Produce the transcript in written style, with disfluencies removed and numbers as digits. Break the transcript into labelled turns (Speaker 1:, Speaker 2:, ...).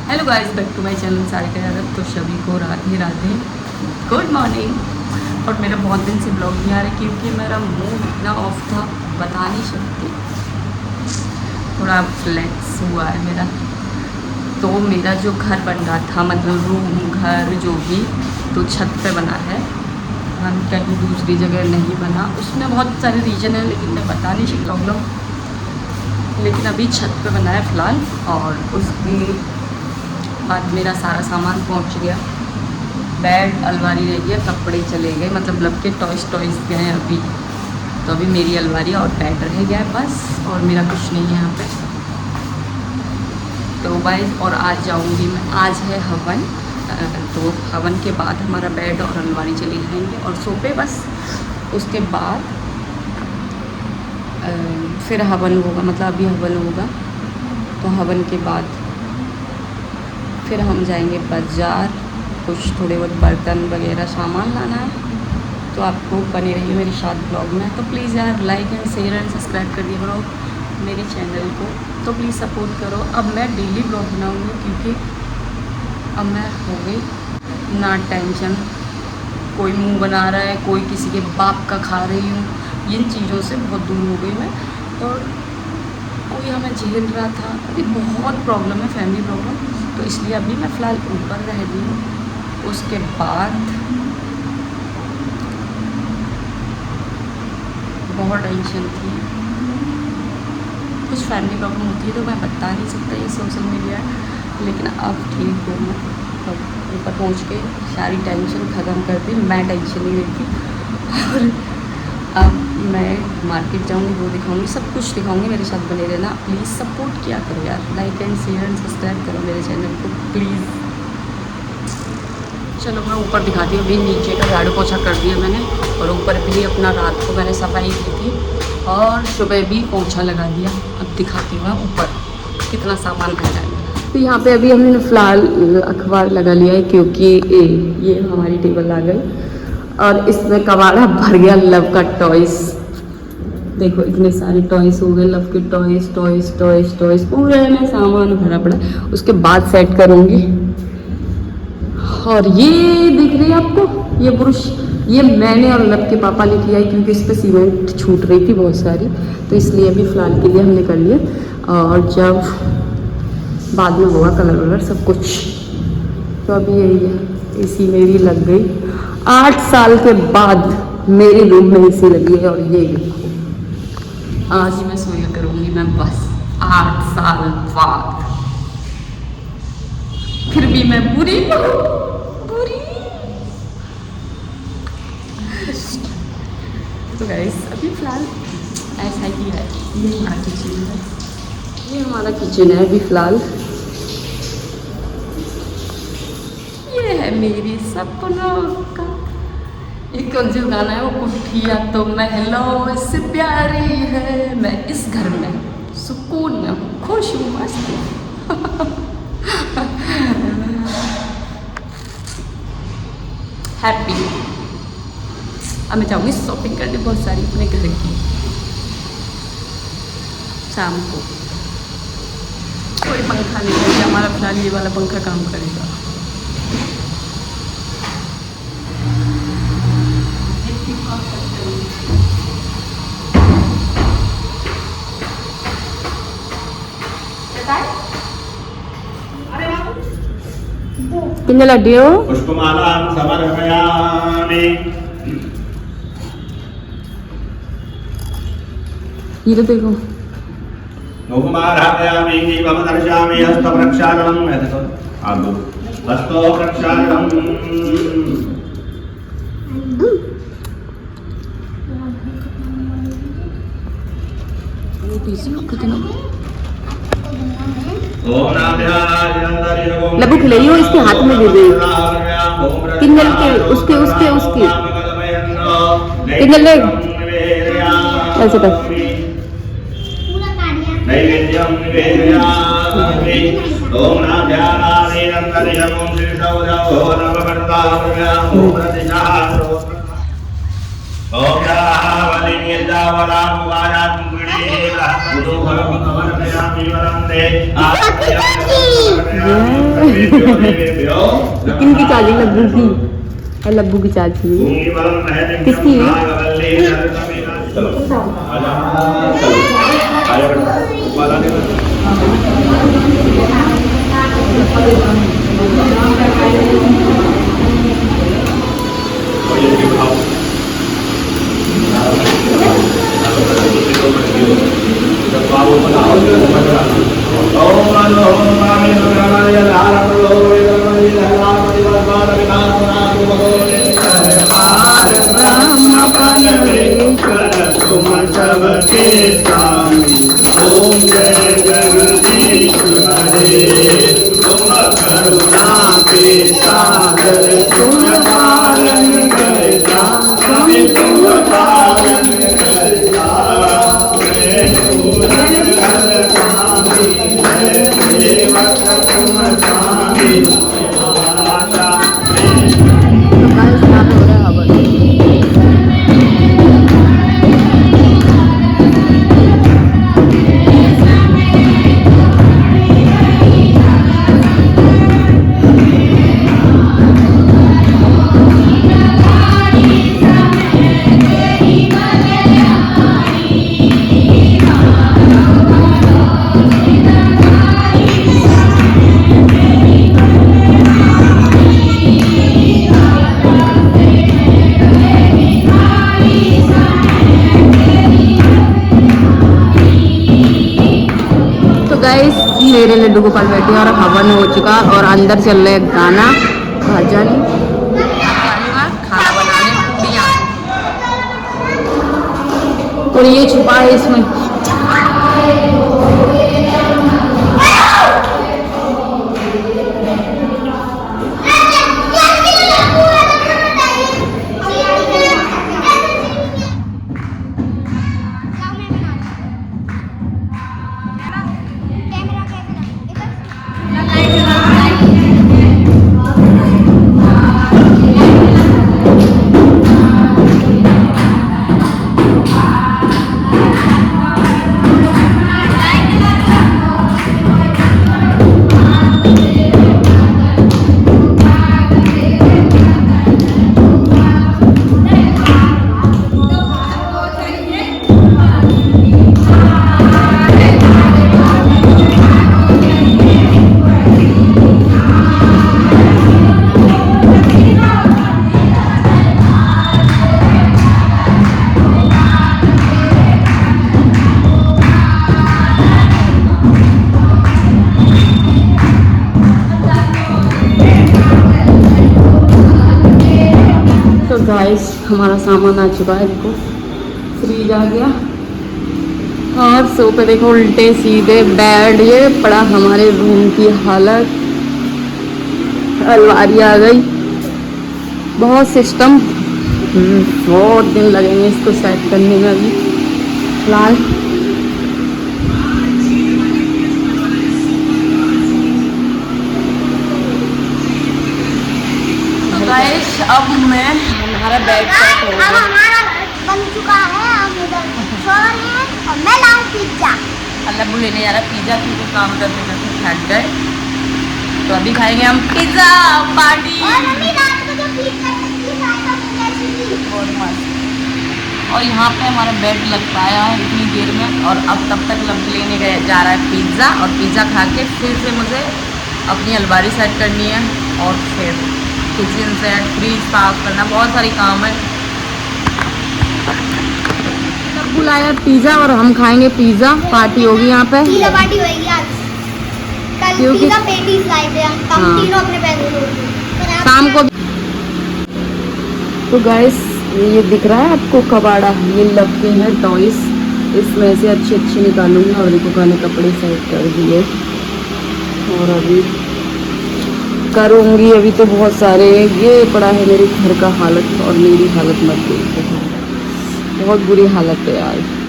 Speaker 1: Hello guys, back to my channel Sarika Yadav. तो सभी को राधे राधे, गुड मॉर्निंग। और मेरा बहुत दिन से ब्लॉग नहीं आ रहा क्योंकि मेरा मूड इतना ऑफ था, बता नहीं सकती। थोड़ा फ्लेक्स हुआ है मेरा। तो मेरा जो घर बन रहा था, मतलब रूम घर जो भी, तो छत पे बना है, हम कहीं दूसरी जगह नहीं बना। उसमें बहुत सारे रीज़न है लेकिन मैं बता नहीं सकता हूँ। लेकिन अभी छत पे बना है फ़िलहाल। और उसके बाद मेरा सारा सामान पहुंच गया। बेड अलमारी रह गया, कपड़े चले गए, मतलब के टॉयज़ गए अभी। तो अभी मेरी अलमारी और बेड रह गया है बस, और मेरा कुछ नहीं है यहाँ पे। तो गाइस, और आज जाऊँगी मैं। आज है हवन, तो हवन के बाद हमारा बेड और अलमारी चले जाएंगे और सोफे बस। उसके बाद फिर हवन होगा, मतलब अभी हवन होगा। तो हवन के बाद फिर हम जाएंगे बाज़ार, कुछ थोड़े बहुत बर्तन वगैरह सामान लाना है। तो आपको बने रहिए मेरे साथ ब्लॉग में। तो प्लीज़ यार like and share and subscribe कर दिया करो मेरे चैनल को। तो प्लीज़ सपोर्ट करो। अब मैं डेली ब्लॉग बनाऊँगी क्योंकि अब मैं हो गई ना टेंशन। कोई मुंह बना रहा है, कोई किसी के बाप का खा रही हूँ, इन चीज़ों से बहुत दूर हो गई मैं। और कोई हमें झेल रहा था, अभी बहुत प्रॉब्लम है, फैमिली प्रॉब्लम। तो इसलिए अभी मैं फ़िलहाल ऊपर रह रही हूँ। उसके बाद बहुत टेंशन थी, कुछ फैमिली प्रॉब्लम होती है तो मैं बता नहीं सकता, ये सोशल मीडिया है। लेकिन अब ठीक हूँ मैं। अब ऊपर पहुँच के सारी टेंशन ख़त्म कर दी, मैं टेंशन नहीं लेती। और अब मैं मार्केट जाऊँगी, वो दिखाऊँगी, सब कुछ दिखाऊँगी। मेरे साथ बने रहना, प्लीज़ सपोर्ट किया करो यार, like and share and subscribe करो मेरे चैनल को प्लीज़। चलो मैं ऊपर दिखाती हूँ। अभी नीचे का झाड़ू पोछा कर दिया मैंने, और ऊपर भी अपना रात को मैंने सफाई की थी, और सुबह भी पोछा लगा दिया। अब दिखाती हूँ मैं ऊपर कितना सामान रखा है। तो यहाँ पे अभी हमने फ़िलहाल अखबार लगा लिया है क्योंकि ये हमारी टेबल आ गई और इसमें कबाड़ा भर गया लव का टॉयस। देखो इतने सारे टॉयस हो गए, लव के टॉयस पूरे में सामान भरा पड़ा। उसके बाद सेट करूँगी। और ये दिख रही है आपको, ये ब्रश, ये मैंने और लव के पापा ने किया है क्योंकि इस पर सीमेंट छूट रही थी बहुत सारी, तो इसलिए अभी फ़िलहाल के लिए हमने कर लिया। और जब बाद में होगा कलर वलर सब कुछ। तो अभी यही है, एसी मेरी लग गई 8 साल के बाद मेरे रूम में एसी लगी है। और ये आज ही मैं सोया करूँगी मैं बस 8 साल बाद। फिर भी मैं बुरी बुरी। तो गाइस अभी फ़िलहाल ऐसा ही है। ये हमारा किचन है, ये हमारा किचन है अभी फ़िलहाल। ये है मेरी सपनों का, एक कौन सा गाना है वो, कुठिया तो महलों से प्यारी है, मैं इस घर में सुकून में हूँ, खुश हूँ, मस्त हूँ। हैप्पी। अब मैं जाऊँगी शॉपिंग करने बहुत सारी अपने घर की शाम को। कोई पंखा नहीं है, हमारा फिलहाल ये वाला पंखा काम करेगा। कितने लड्डू हो?
Speaker 2: पुष्पमालां समर्पयामि।
Speaker 1: ये तो देखो,
Speaker 2: नौकुमारापयामि दीपं दर्शयामि हस्तप्रक्षालनम्। ऐसे तो आप दो हस्तप्रक्षालनम्।
Speaker 1: वो पीस कितना लबू खिलाई हो, इसके हाथ में दे दे। किन्नल के उसके उसके उसके किन्नल ले ऐसे कर।
Speaker 2: नैवेद्यं निवेदयामि। ओम नाभ्यानादि नंदनियमं श्रीशौदो नववर्ताभ्याम् ओम प्रतिशारो। ओम यावलिन्यदावलां वायां गुणेला उदोहरं समर्पयामि वरं ते।
Speaker 1: किनकी चाची? लब्बू की। लब्बू की चाची किसकी है?
Speaker 2: चलो
Speaker 1: मेरे लड्डू गोपाल बैठे और हवन हो चुका और अंदर चल रहे गाना भजन खाना बनाने पूड़ियाँ और ये छुपा है इसमें। गाइस हमारा सामान आ चुका है, देखो फ्रीज आ गया और सोफे देखो उल्टे सीधे, बेड ये पड़ा हमारे रूम की हालत, अलमारी आ गई, बहुत सिस्टम, बहुत दिन लगेंगे इसको सेट करने में। अभी फिलहाल गाइस अब मैं हमारा बेड सेट हो गया,
Speaker 3: हमारा बन चुका है। हम उधर सो रहे हैं और मैं लाऊं पिज्जा।
Speaker 1: अल्लाह लेने जा रहा पिज्जा, क्योंकि काम करते करते थक गए, तो अभी खाएंगे हम पिज्जा पार्टी।
Speaker 3: और मम्मी रात को जो पिज्जा खाएगा
Speaker 1: बहुत मस्त। और यहाँ पे हमारा बेड लग पाया है इतनी देर में, और अब तब तक लब लेने गए जा रहा है पिज्ज़ा, और पिज़्ज़ा खा के फिर से मुझे अपनी अलमारी सेट करनी है और फिर किचन सेट, फ्रीज साफ करना, बहुत सारी काम है। तब बुलाया पिज़्ज़ा और हम खाएंगे पिज़्ज़ा, पार्टी होगी यहाँ पे।
Speaker 3: पिज़्ज़ा पार्टी होगी आज। कल
Speaker 1: क्योंकि
Speaker 3: पिज़्ज़ा पेटीज लाए थे हम,
Speaker 1: हाँ।
Speaker 3: तीनों अपने पैसे से
Speaker 1: शाम को। तो गाइस ये दिख रहा है आपको कबाड़ा, ये लगते हैं टॉयस, इसमें से अच्छे अच्छे निकालूंगी। और देखो गाने कपड़े सेट कर दिए और अभी करूँगी, अभी तो बहुत सारे। ये पड़ा है मेरे घर का हालत और मेरी हालत मत देखो, बहुत बुरी हालत है यार।